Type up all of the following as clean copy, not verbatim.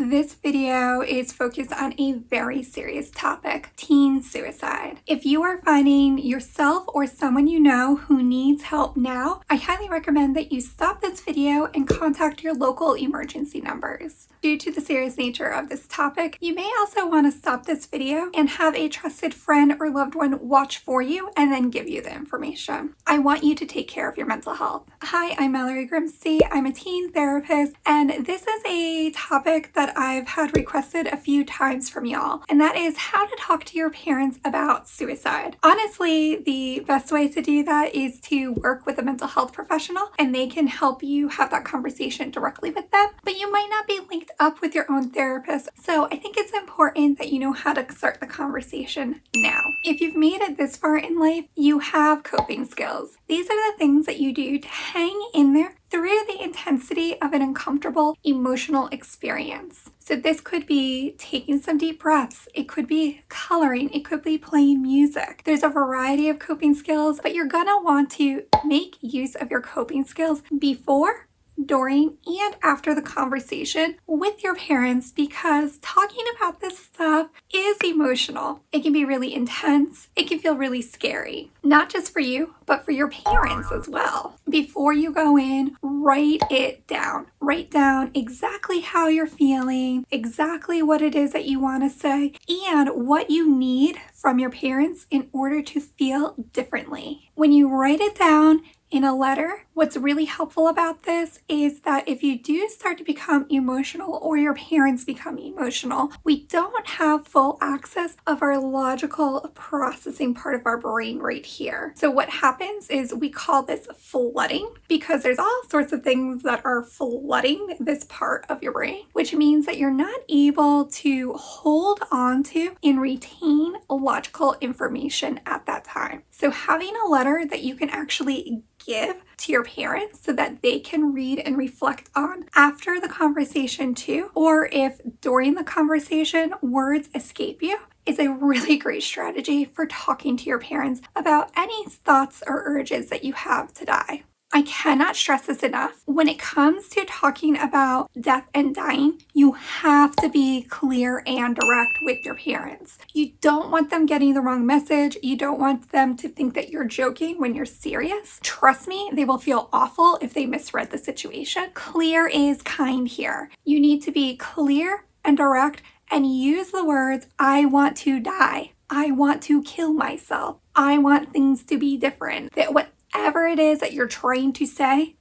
This video is focused on a very serious topic, teen suicide. If you are finding yourself or someone you know who needs help now, I highly recommend that you stop this video and contact your local emergency numbers. Due to the serious nature of this topic, you may also want to stop this video and have a trusted friend or loved one watch for you and then give you the information. I want you to take care of your mental health. Hi, I'm Mallory Grimsey. I'm a teen therapist, and this is a topic that I've had requested a few times from y'all, and that is how to talk to your parents about suicide. Honestly, the best way to do that is to work with a mental health professional, and they can help you have that conversation directly with them, but you might not be linked up with your own therapist, so I think it's important that you know how to start the conversation now. If you've made it this far in life, you have coping skills. These are the things that you do to hang in there through the intensity of an uncomfortable emotional experience. So this could be taking some deep breaths, it could be coloring, it could be playing music. There's a variety of coping skills, but you're gonna want to make use of your coping skills before, during, and after the conversation with your parents, because talking about this stuff is emotional. It can be really intense. It can feel really scary, not just for you, but for your parents as well. Before you go in, write it down. Write down exactly how you're feeling, exactly what it is that you want to say, and what you need from your parents in order to feel differently. When you write it down in a letter, what's really helpful about this is that if you do start to become emotional or your parents become emotional, we don't have full access of our logical processing part of our brain right here. So what happens is we call this flooding, because there's all sorts of things that are flooding this part of your brain, which means that you're not able to hold on to and retain logical information at that time. So having a letter that you can actually give to your parents so that they can read and reflect on after the conversation too, or if during the conversation words escape you, is a really great strategy for talking to your parents about any thoughts or urges that you have to die. I cannot stress this enough. When it comes to talking about death and dying, you have to be clear and direct with your parents. You don't want them getting the wrong message. You don't want them to think that you're joking when you're serious. Trust me, they will feel awful if they misread the situation. Clear is kind here. You need to be clear and direct and use the words, I want to die. I want to kill myself. I want things to be different. That whatever it is that you're trying to say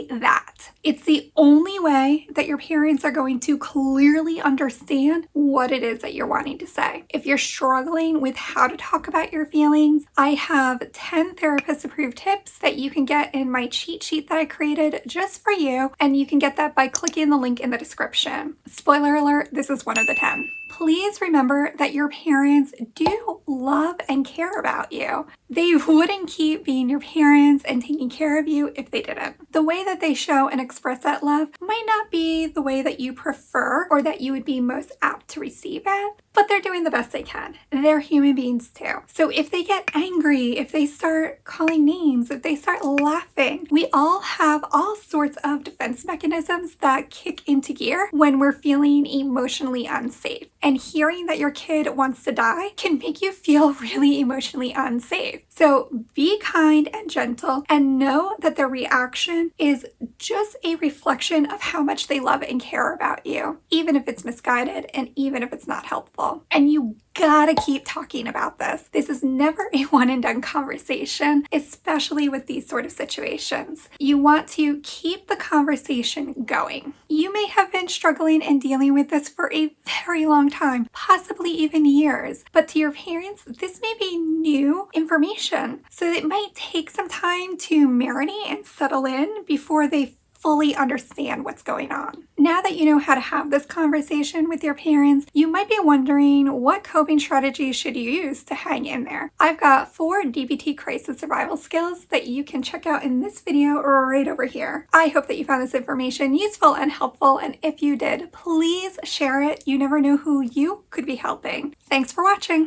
that. It's the only way that your parents are going to clearly understand what it is that you're wanting to say. If you're struggling with how to talk about your feelings, I have 10 therapist approved tips that you can get in my cheat sheet that I created just for you, and you can get that by clicking the link in the description. Spoiler alert, this is one of the 10. Please remember that your parents do love and care about you. They wouldn't keep being your parents and taking care of you if they didn't. The way that they show and express that love might not be the way that you prefer or that you would be most apt to receive it, but they're doing the best they can. They're human beings too. So if they get angry, if they start calling names, if they start laughing, we all have all sorts of defense mechanisms that kick into gear when we're feeling emotionally unsafe. And hearing that your kid wants to die can make you feel really emotionally unsafe. So be kind and gentle and know that their reaction is just a reflection of how much they love and care about you, even if it's misguided and even if it's not helpful. And you gotta keep talking about this. This is never a one and done conversation, especially with these sort of situations. You want to keep the conversation going. You may have been struggling and dealing with this for a very long time, possibly even years, but to your parents, this may be new information. So it might take some time to marinate and settle in before they fully understand what's going on. Now that you know how to have this conversation with your parents, you might be wondering what coping strategies should you use to hang in there. I've got 4 DBT crisis survival skills that you can check out in this video right over here. I hope that you found this information useful and helpful, and if you did, please share it. You never know who you could be helping. Thanks for watching.